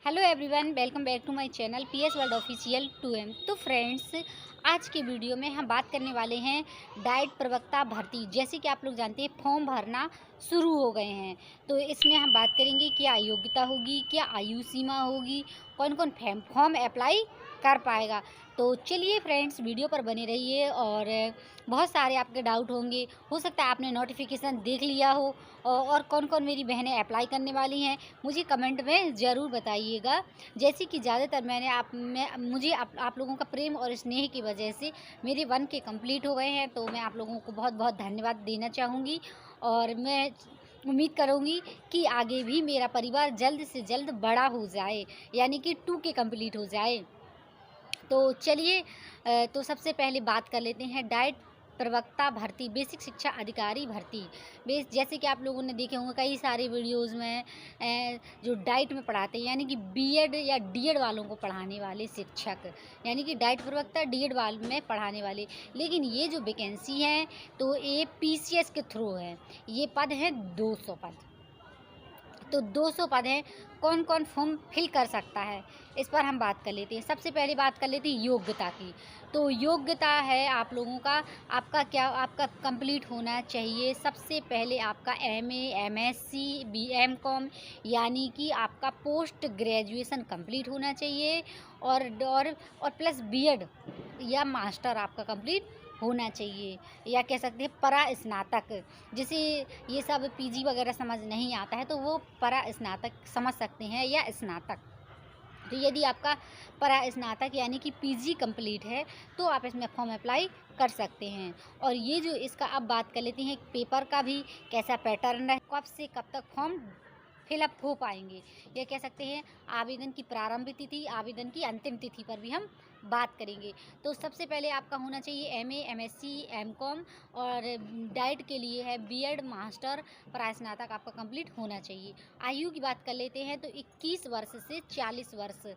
Hello everyone, welcome back to my channel PS world official 2M। तो friends, आज के video में हम बात करने वाले हैं डाइट प्रवक्ता भर्ती। जैसे कि आप लोग जानते हैं, फॉर्म भरना शुरू हो गए हैं। तो इसमें हम बात करेंगे क्या योग्यता होगी, क्या आयु सीमा होगी, कौन कौन फॉर्म अप्लाई कर पाएगा। तो चलिए फ्रेंड्स, वीडियो पर बने रहिए। और बहुत सारे आपके डाउट होंगे, हो सकता है आपने नोटिफिकेशन देख लिया हो। और कौन कौन मेरी बहनें अप्लाई करने वाली हैं, मुझे कमेंट में ज़रूर बताइएगा। जैसे कि ज़्यादातर मुझे आप लोगों का प्रेम और स्नेह की वजह से मेरे 1K कंप्लीट हो गए हैं। तो मैं आप लोगों को बहुत बहुत धन्यवाद देना चाहूँगी। और मैं उम्मीद करूँगी कि आगे भी मेरा परिवार जल्द से जल्द बड़ा हो जाए, यानी कि 2K कंप्लीट हो जाए। तो चलिए, तो सबसे पहले बात कर लेते हैं डाइट प्रवक्ता भर्ती, बेसिक शिक्षा अधिकारी भर्ती। जैसे कि आप लोगों ने देखे होंगे कई सारे वीडियोस में, जो डाइट में पढ़ाते हैं, यानी कि बीएड या डीएड वालों को पढ़ाने वाले शिक्षक, यानी कि डाइट प्रवक्ता डीएड वाल में पढ़ाने वाले। लेकिन ये जो वैकेंसी है तो ये पीसीएस के थ्रू है। ये पद हैं 200 पद। तो 200 पद हैं, कौन कौन फॉर्म फिल कर सकता है, इस पर हम बात कर लेते हैं। सबसे पहले बात कर लेते हैं योग्यता की। तो योग्यता है आप लोगों का, आपका कंप्लीट होना चाहिए। सबसे पहले आपका एमए, एमएससी, बीएमकॉम, यानी कि आपका पोस्ट ग्रेजुएशन कंप्लीट होना चाहिए। और प्लस बीएड या मास्टर आपका कंप्लीट होना चाहिए, या कह सकते हैं परा स्नातक। जिसे ये सब पीजी वगैरह समझ नहीं आता है तो वो परा स्नातक समझ सकते हैं, या स्नातक। तो यदि आपका परा स्नातक यानी कि पीजी कंप्लीट है तो आप इसमें फॉर्म अप्लाई कर सकते हैं। और ये जो इसका अब बात कर लेते हैं पेपर का भी, कैसा पैटर्न है, कब से कब तक फॉर्म फिलअप हो पाएंगे, यह कह सकते हैं आवेदन की प्रारंभिक तिथि, आवेदन की अंतिम तिथि पर भी हम बात करेंगे। तो सबसे पहले आपका होना चाहिए एमए, एमएससी, एमकॉम, और डाइट के लिए है बीएड, मास्टर, प्रास्नातक आपका कंप्लीट होना चाहिए। आयु की बात कर लेते हैं तो 21 वर्ष से 40 वर्ष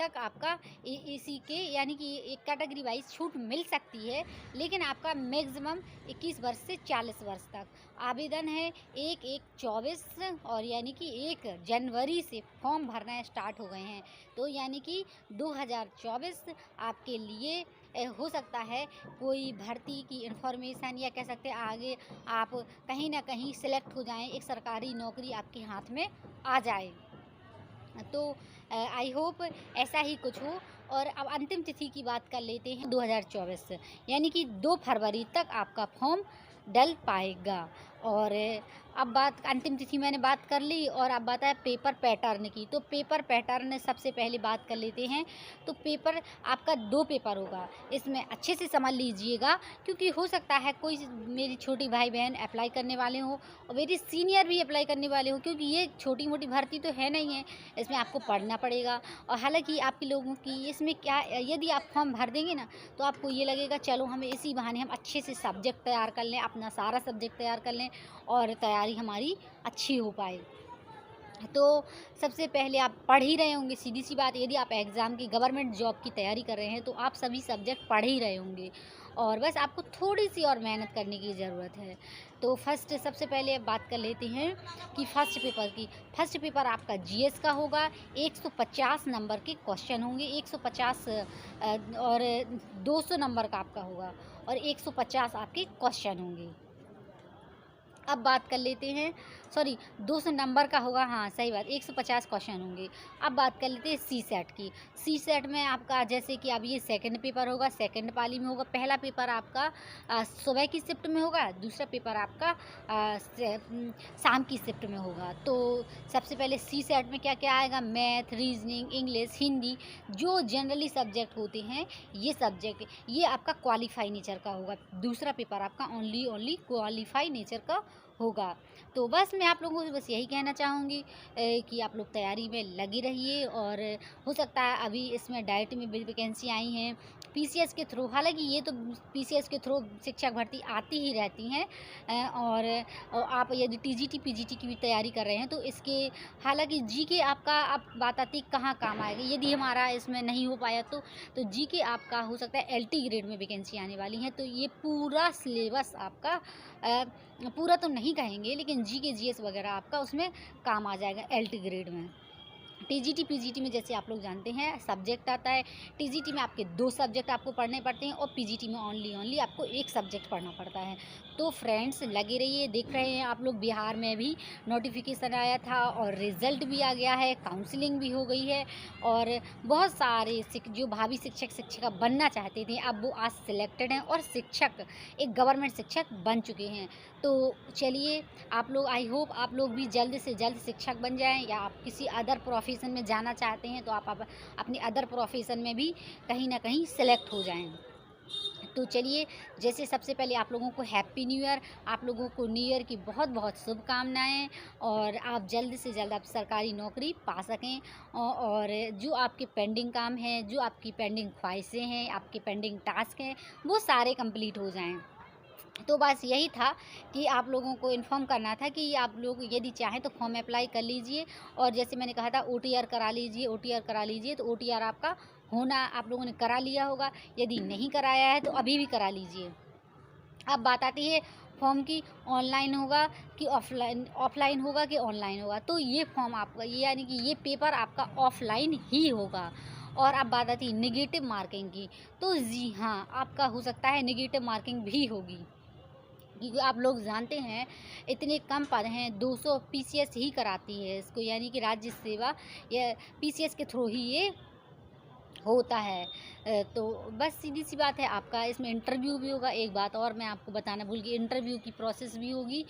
तक आपका इसी के, यानी कि एक कैटेगरी वाइज छूट मिल सकती है, लेकिन आपका मैक्सिमम 21 वर्ष से 40 वर्ष तक। आवेदन है 1/1/24, और यानी कि 1 जनवरी से फॉर्म भरना स्टार्ट हो गए हैं। तो यानी कि 2024 आपके लिए हो सकता है कोई भर्ती की इन्फॉर्मेशन, या कह सकते हैं आगे आप कहीं ना कहीं सिलेक्ट हो जाएं, एक सरकारी नौकरी आपके हाथ में आ जाए। तो आई होप ऐसा ही कुछ हो। और अब अंतिम तिथि की बात कर लेते हैं 2024, यानी कि 2 फरवरी तक आपका फॉर्म डल पाएगा। और अब बात अंतिम तिथि मैंने बात कर ली, और अब बात है पेपर पैटर्न की। तो पेपर पैटर्न सबसे पहले बात कर लेते हैं। तो पेपर आपका 2 पेपर होगा, इसमें अच्छे से समझ लीजिएगा, क्योंकि हो सकता है कोई मेरी छोटी भाई बहन अप्लाई करने वाले हो और मेरी सीनियर भी अप्लाई करने वाले हो, क्योंकि ये छोटी मोटी भर्ती तो है नहीं है, इसमें आपको पढ़ना पड़ेगा। और हालांकि आपके लोगों की इसमें क्या, यदि आप फॉर्म भर देंगे ना तो आपको ये लगेगा चलो हमें इसी बहाने हम अच्छे से सब्जेक्ट तैयार कर लें, अपना सारा सब्जेक्ट तैयार कर लें और तैयारी हमारी अच्छी हो पाए। तो सबसे पहले आप पढ़ ही रहे होंगे, सीधी सी बात, यदि आप एग्ज़ाम की गवर्नमेंट जॉब की तैयारी कर रहे हैं तो आप सभी सब्जेक्ट पढ़ ही रहे होंगे, और बस आपको थोड़ी सी और मेहनत करने की ज़रूरत है। तो सबसे पहले बात कर लेते हैं कि फर्स्ट पेपर की। फर्स्ट पेपर आपका जीएस का होगा, 150 नंबर के क्वेश्चन होंगे, 150 और 200 नंबर का आपका होगा, और 150 आपके क्वेश्चन होंगे। अब बात कर लेते हैं, सॉरी 200 नंबर का होगा, हाँ सही बात, 150 क्वेश्चन होंगे। अब बात कर लेते हैं सी सेट की। सी सेट में आपका जैसे कि अब ये सेकंड पेपर होगा, सेकंड पाली में होगा। पहला पेपर आपका सुबह की शिफ्ट में होगा, दूसरा पेपर आपका शाम की शिफ्ट में होगा। तो सबसे पहले सी सेट में क्या क्या आएगा, मैथ, रीजनिंग, इंग्लिश, हिंदी, जो जनरली सब्जेक्ट होते हैं ये सब्जेक्ट, ये आपका क्वालिफाई नेचर का होगा। दूसरा पेपर आपका ओनली क्वालिफाई नेचर का होगा। तो बस मैं आप लोगों से बस यही कहना चाहूँगी कि आप लोग तैयारी में लगे रहिए। और हो सकता है अभी इसमें डाइट में वैकेंसी आई हैं पीसीएस के थ्रू, हालांकि ये तो पीसीएस के थ्रू शिक्षक भर्ती आती ही रहती हैं। और आप यदि टीजीटी पीजीटी की भी तैयारी कर रहे हैं तो इसके, हालांकि जीके आपका अब बात आती कहाँ काम आएगी, यदि हमारा इसमें नहीं हो पाया तो जीके आपका हो सकता है एलटी ग्रेड में वैकेंसी आने वाली है। तो ये पूरा सिलेबस आपका पूरा तो नहीं कहेंगे, लेकिन जीके जीएस वगैरह आपका उसमें काम आ जाएगा एलटी ग्रेड में। टीजीटी पीजीटी में जैसे आप लोग जानते हैं सब्जेक्ट आता है। टीजीटी में आपके 2 सब्जेक्ट आपको पढ़ने पड़ते हैं और पीजीटी में ओनली आपको 1 सब्जेक्ट पढ़ना पड़ता है। तो फ्रेंड्स लगे रहिए, देख रहे हैं आप लोग बिहार में भी नोटिफिकेशन आया था और रिज़ल्ट भी आ गया है, काउंसलिंग भी हो गई है और बहुत सारे जो भावी शिक्षक शिक्षिका बनना चाहते थे अब वो आज सिलेक्टेड हैं और शिक्षक एक गवर्नमेंट शिक्षक बन चुके हैं। तो चलिए आप लोग, आई होप आप लोग भी जल्द से जल्द शिक्षक बन जाएं, या आप किसी अदर प्रोफेशन में जाना चाहते हैं तो आप अपनी अदर प्रोफेशन में भी कहीं ना कहीं सेलेक्ट हो जाएं। तो चलिए, जैसे सबसे पहले आप लोगों को हैप्पी न्यू ईयर, आप लोगों को न्यू ईयर की बहुत बहुत शुभकामनाएं और आप जल्द से जल्द आप सरकारी नौकरी पा सकें और जो आपके पेंडिंग काम हैं, जो आपकी पेंडिंग ख्वाहिशें हैं, आपके पेंडिंग टास्क हैं, वो सारे कंप्लीट हो जाएं। तो बस यही था कि आप लोगों को इन्फॉर्म करना था कि आप लोग यदि चाहें तो फॉर्म अप्लाई कर लीजिए और जैसे मैंने कहा था ओटीआर करा लीजिए, ओटीआर करा लीजिए। तो ओटीआर आपका होना, आप लोगों ने करा लिया होगा, यदि नहीं कराया है तो अभी भी करा लीजिए। अब बात आती है फॉर्म की, ऑनलाइन होगा कि ऑफलाइन होगा कि ऑनलाइन होगा। तो ये फॉर्म आपका, ये यानी कि ये पेपर आपका ऑफलाइन ही होगा। और अब बात आती है नेगेटिव मार्किंग की, तो जी हाँ, आपका हो सकता है नेगेटिव मार्किंग भी होगी, क्योंकि आप लोग जानते हैं इतने कम पद हैं, 200 पीसीएस ही कराती है इसको, यानी कि राज्य सेवा या पीसीएस के थ्रू ही ये होता है। तो बस सीधी सी बात है, आपका इसमें इंटरव्यू भी होगा। एक बात और मैं आपको बताना भूल गई, इंटरव्यू की प्रोसेस भी होगी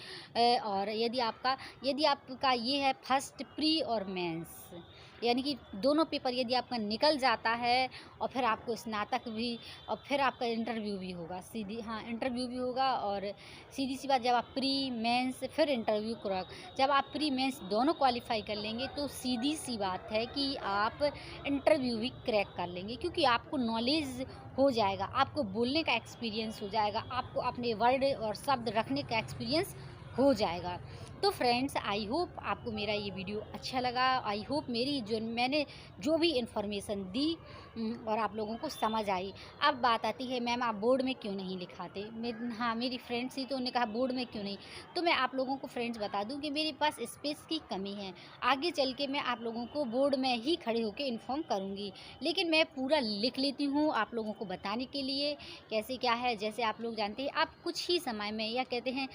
और यदि आपका ये है फर्स्ट प्री और मेंस, यानी कि दोनों पेपर यदि आपका निकल जाता है और फिर आपको स्नातक भी और फिर आपका इंटरव्यू भी होगा, इंटरव्यू भी होगा। और सीधी सी बात, जब आप प्री मेंस फिर इंटरव्यू क्रैक, जब आप प्री मेंस दोनों क्वालिफाई कर लेंगे तो सीधी सी बात है कि आप इंटरव्यू भी क्रैक कर लेंगे, क्योंकि आपको नॉलेज हो जाएगा, आपको बोलने का एक्सपीरियंस हो जाएगा, आपको अपने वर्ड और शब्द रखने का एक्सपीरियंस हो जाएगा। तो फ्रेंड्स, आई होप आपको मेरा ये वीडियो अच्छा लगा, आई होप मैंने जो भी इन्फॉर्मेशन दी और आप लोगों को समझ आई। अब बात आती है मैम आप बोर्ड में क्यों नहीं लिखाते। मेरी फ्रेंड्स ही तो, उन्होंने कहा बोर्ड में क्यों नहीं, तो मैं आप लोगों को फ्रेंड्स बता दूं कि मेरे पास स्पेस की कमी है। आगे चल के मैं आप लोगों को बोर्ड में ही खड़े होकर इन्फॉर्म करूँगी, लेकिन मैं पूरा लिख लेती हूँ आप लोगों को बताने के लिए कैसे क्या है। जैसे आप लोग जानते हैं, आप कुछ ही समय में, या कहते हैं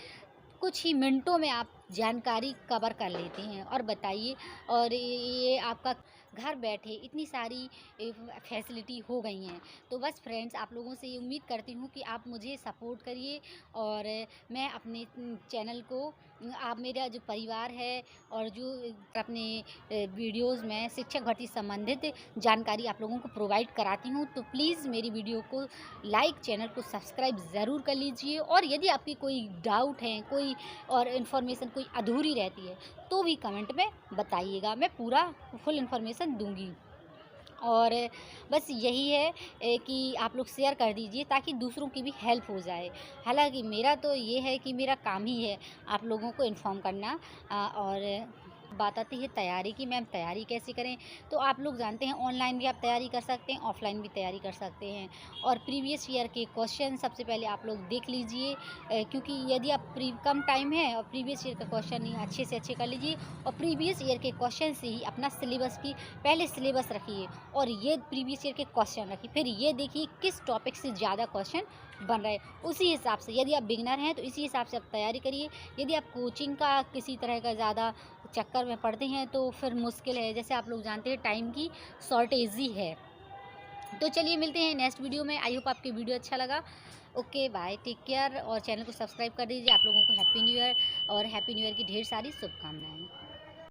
कुछ ही मिनटों में आप जानकारी कवर कर लेते हैं। और बताइए, और ये आपका घर बैठे इतनी सारी फैसिलिटी हो गई हैं। तो बस फ्रेंड्स, आप लोगों से ये उम्मीद करती हूँ कि आप मुझे सपोर्ट करिए और मैं अपने चैनल को, आप मेरा जो परिवार है और जो अपने वीडियोज़ में शिक्षक भर्ती संबंधित जानकारी आप लोगों को प्रोवाइड कराती हूँ, तो प्लीज़ मेरी वीडियो को लाइक, चैनल को सब्सक्राइब ज़रूर कर लीजिए। और यदि आपकी कोई डाउट है, कोई और इन्फॉर्मेशन कोई अधूरी रहती है, तो भी कमेंट में बताइएगा, मैं पूरा फुल इन्फॉर्मेशन दूंगी। और बस यही है कि आप लोग शेयर कर दीजिए ताकि दूसरों की भी हेल्प हो जाए। हालांकि मेरा तो ये है कि मेरा काम ही है आप लोगों को इन्फॉर्म करना। और बात आती है तैयारी की, मैम तैयारी कैसे करें, तो आप लोग जानते हैं ऑनलाइन भी आप तैयारी कर सकते हैं, ऑफलाइन भी तैयारी कर सकते हैं। और प्रीवियस ईयर के क्वेश्चन सबसे पहले आप लोग देख लीजिए, क्योंकि यदि आप कम टाइम है और प्रीवियस ईयर का क्वेश्चन ही अच्छे से अच्छे कर लीजिए और प्रीवियस ईयर के क्वेश्चन से ही अपना सिलेबस की पहले सिलेबस रखिए और ये प्रीवियस ईयर के क्वेश्चन रखिए, फिर ये देखिए किस टॉपिक से ज़्यादा क्वेश्चन बन रहे, उसी हिसाब से, यदि आप बिगिनर हैं तो इसी हिसाब से आप तैयारी करिए। यदि आप कोचिंग का किसी तरह का ज़्यादा चक्कर में पड़ते हैं तो फिर मुश्किल है, जैसे आप लोग जानते हैं टाइम की शॉर्टेज ही है। तो चलिए मिलते हैं नेक्स्ट वीडियो में। आई होप आपके वीडियो अच्छा लगा। ओके बाय, टेक केयर और चैनल को सब्सक्राइब कर दीजिए। आप लोगों को हैप्पी न्यू ईयर और हैप्पी न्यू ईयर की ढेर सारी शुभकामनाएं।